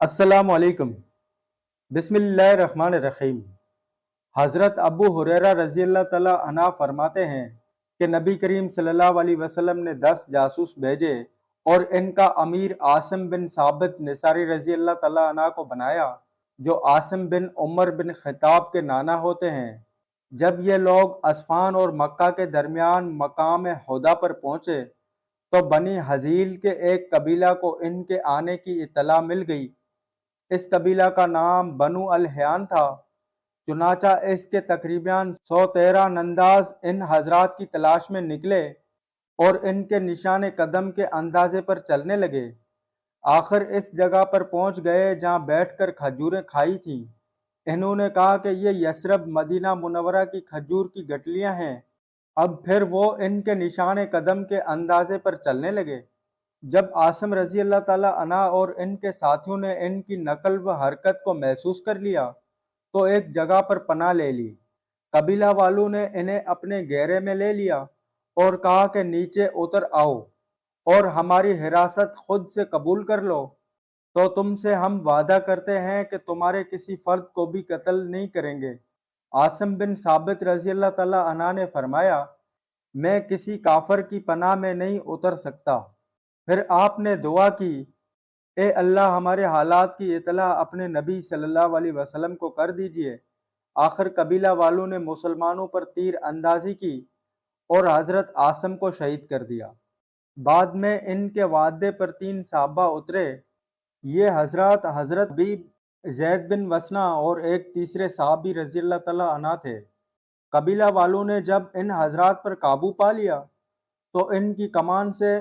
السلام علیکم۔ بسم اللہ الرحمن الرحیم۔ حضرت ابو ہریرہ رضی اللہ تعالیٰ عنہ فرماتے ہیں کہ نبی کریم صلی اللہ علیہ وسلم نے 10 جاسوس بھیجے اور ان کا امیر عاصم بن ثابت نصاری رضی اللہ تعالیٰ عنہ کو بنایا، جو عاصم بن عمر بن خطاب کے نانا ہوتے ہیں۔ جب یہ لوگ اصفہان اور مکہ کے درمیان مقام ہدیٰ پر پہنچے تو بنی حزیل کے ایک قبیلہ کو ان کے آنے کی اطلاع مل گئی۔ اس قبیلہ کا نام بنو الحیان تھا۔ چنانچہ اس کے تقریباً 113 ننداز ان حضرات کی تلاش میں نکلے اور ان کے نشان قدم کے اندازے پر چلنے لگے۔ آخر اس جگہ پر پہنچ گئے جہاں بیٹھ کر کھجوریں کھائی تھیں۔ انہوں نے کہا کہ یہ یثرب مدینہ منورہ کی کھجور کی گٹلیاں ہیں۔ اب پھر وہ ان کے نشان قدم کے اندازے پر چلنے لگے۔ جب عاصم رضی اللہ تعالیٰ عنہ اور ان کے ساتھیوں نے ان کی نقل و حرکت کو محسوس کر لیا تو ایک جگہ پر پناہ لے لی۔ قبیلہ والوں نے انہیں اپنے گھیرے میں لے لیا اور کہا کہ نیچے اتر آؤ اور ہماری حراست خود سے قبول کر لو، تو تم سے ہم وعدہ کرتے ہیں کہ تمہارے کسی فرد کو بھی قتل نہیں کریں گے۔ عاصم بن ثابت رضی اللہ تعالیٰ عنہ نے فرمایا، میں کسی کافر کی پناہ میں نہیں اتر سکتا۔ پھر آپ نے دعا کی، اے اللہ ہمارے حالات کی اطلاع اپنے نبی صلی اللہ علیہ وسلم کو کر دیجئے۔ آخر قبیلہ والوں نے مسلمانوں پر تیر اندازی کی اور حضرت عاصم کو شہید کر دیا۔ بعد میں ان کے وعدے پر 3 صحابہ اترے۔ یہ حضرات حضرت حبیب، زید بن وسنہ اور ایک تیسرے صحابی رضی اللہ تعالیٰ عنہ تھے۔ قبیلہ والوں نے جب ان حضرات پر قابو پا لیا تو ان کی کمان سے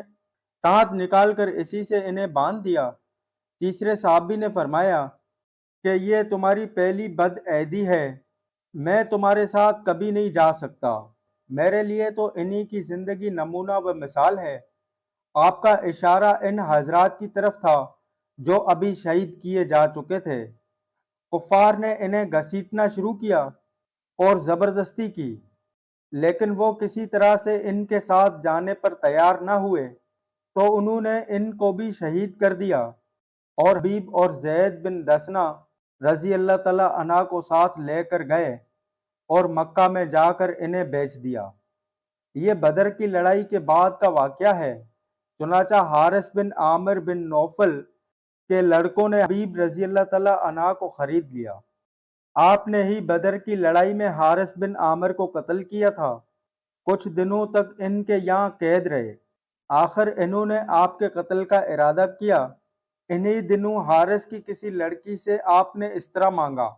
تانت نکال کر اسی سے انہیں باندھ دیا۔ تیسرے صحابی نے فرمایا کہ یہ تمہاری پہلی بد عہدی ہے، میں تمہارے ساتھ کبھی نہیں جا سکتا۔ میرے لیے تو انہی کی زندگی نمونہ و مثال ہے۔ آپ کا اشارہ ان حضرات کی طرف تھا جو ابھی شہید کیے جا چکے تھے۔ کفار نے انہیں گھسیٹنا شروع کیا اور زبردستی کی، لیکن وہ کسی طرح سے ان کے ساتھ جانے پر تیار نہ ہوئے تو انہوں نے ان کو بھی شہید کر دیا اور حبیب اور زید بن دسنہ رضی اللہ تعالیٰ عنہ کو ساتھ لے کر گئے اور مکہ میں جا کر انہیں بیچ دیا۔ یہ بدر کی لڑائی کے بعد کا واقعہ ہے۔ چنانچہ حارث بن عامر بن نوفل کے لڑکوں نے حبیب رضی اللہ تعالیٰ عنہ کو خرید لیا۔ آپ نے ہی بدر کی لڑائی میں حارث بن عامر کو قتل کیا تھا۔ کچھ دنوں تک ان کے یہاں قید رہے۔ آخر انہوں نے آپ کے قتل کا ارادہ کیا۔ انہی دنوں حارث کی کسی لڑکی سے آپ نے اس طرح مانگا۔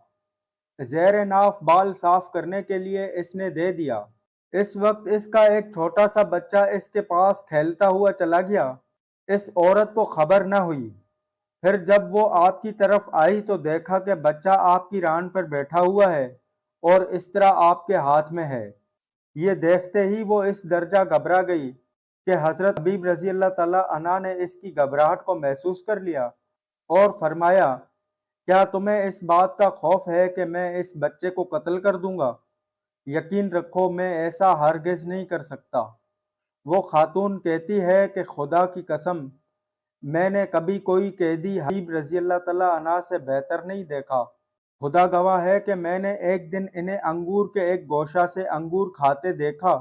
زیر ناف بال صاف کرنے کے لیے اس نے دے دیا۔ اس وقت اس کا ایک چھوٹا سا بچہ اس کے پاس کھیلتا ہوا چلا گیا۔ اس عورت کو خبر نہ ہوئی۔ پھر جب وہ آپ کی طرف آئی تو دیکھا کہ بچہ آپ کی ران پر بیٹھا ہوا ہے اور اس طرح آپ کے ہاتھ میں ہے۔ یہ دیکھتے ہی وہ اس درجہ گھبرا گئی کہ حضرت حبیب رضی اللہ تعالیٰ عنہ نے اس کی گھبراہٹ کو محسوس کر لیا اور فرمایا، کیا تمہیں اس بات کا خوف ہے کہ میں اس بچے کو قتل کر دوں گا؟ یقین رکھو میں ایسا ہرگز نہیں کر سکتا۔ وہ خاتون کہتی ہے کہ خدا کی قسم میں نے کبھی کوئی قیدی حبیب رضی اللہ تعالیٰ عنہ سے بہتر نہیں دیکھا۔ خدا گواہ ہے کہ میں نے ایک دن انہیں انگور کے ایک گوشہ سے انگور کھاتے دیکھا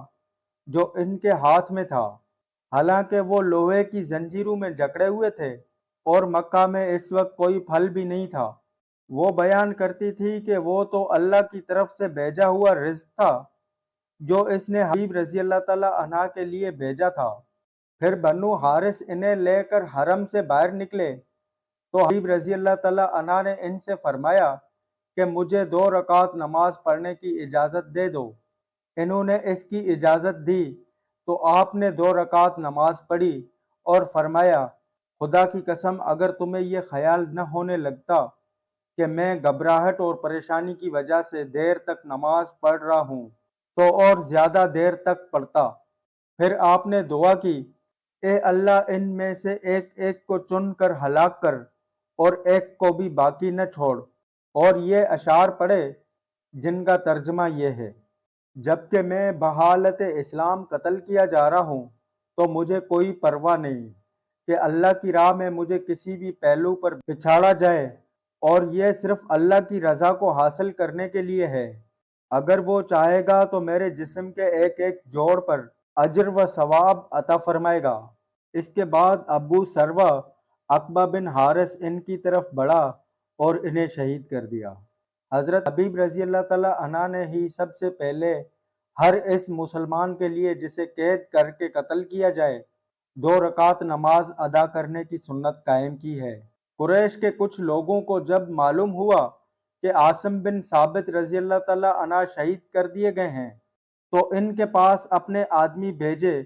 جو ان کے ہاتھ میں تھا، حالانکہ وہ لوہے کی زنجیروں میں جکڑے ہوئے تھے اور مکہ میں اس وقت کوئی پھل بھی نہیں تھا۔ وہ بیان کرتی تھی کہ وہ تو اللہ کی طرف سے بھیجا ہوا رزق تھا جو اس نے حبیب رضی اللہ تعالیٰ عنہ کے لیے بھیجا تھا۔ پھر بنو حارث انہیں لے کر حرم سے باہر نکلے تو حبیب رضی اللہ تعالیٰ عنہ نے ان سے فرمایا کہ مجھے 2 رکعت نماز پڑھنے کی اجازت دے دو۔ انہوں نے اس کی اجازت دی تو آپ نے 2 رکعت نماز پڑھی اور فرمایا، خدا کی قسم اگر تمہیں یہ خیال نہ ہونے لگتا کہ میں گھبراہٹ اور پریشانی کی وجہ سے دیر تک نماز پڑھ رہا ہوں تو اور زیادہ دیر تک پڑھتا۔ پھر آپ نے دعا کی، اے اللہ ان میں سے ایک ایک کو چن کر ہلاک کر اور ایک کو بھی باقی نہ چھوڑ، اور یہ اشعار پڑھے جن کا ترجمہ یہ ہے، جبکہ میں بحالت اسلام قتل کیا جا رہا ہوں تو مجھے کوئی پرواہ نہیں، کہ اللہ کی راہ میں مجھے کسی بھی پہلو پر بچھاڑا جائے اور یہ صرف اللہ کی رضا کو حاصل کرنے کے لیے ہے۔ اگر وہ چاہے گا تو میرے جسم کے ایک ایک جوڑ پر اجر و ثواب عطا فرمائے گا۔ اس کے بعد ابو سروا عقبہ بن حارث ان کی طرف بڑھا اور انہیں شہید کر دیا۔ حضرت حبیب رضی اللہ تعالیٰ عنہ نے ہی سب سے پہلے ہر اس مسلمان کے لیے جسے قید کر کے قتل کیا جائے 2 رکعت نماز ادا کرنے کی سنت قائم کی ہے۔ قریش کے کچھ لوگوں کو جب معلوم ہوا کہ عاصم بن ثابت رضی اللہ تعالیٰ عنہ شہید کر دیے گئے ہیں تو ان کے پاس اپنے آدمی بھیجے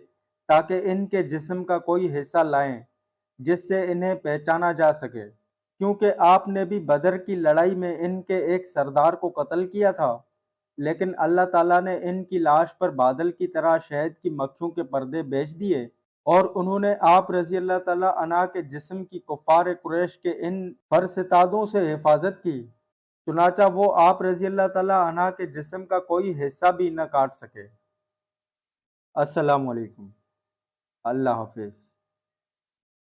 تاکہ ان کے جسم کا کوئی حصہ لائیں جس سے انہیں پہچانا جا سکے، کیونکہ آپ نے بھی بدر کی لڑائی میں ان کے ایک سردار کو قتل کیا تھا، لیکن اللہ تعالیٰ نے ان کی لاش پر بادل کی طرح شہد کی مکھیوں کے پردے بیچ دیے اور انہوں نے آپ رضی اللہ تعالیٰ عنہ کے جسم کی کفار قریش کے ان فرستادوں سے حفاظت کی، چنانچہ وہ آپ رضی اللہ تعالیٰ عنہ کے جسم کا کوئی حصہ بھی نہ کاٹ سکے۔ السلام علیکم۔ اللہ حافظ۔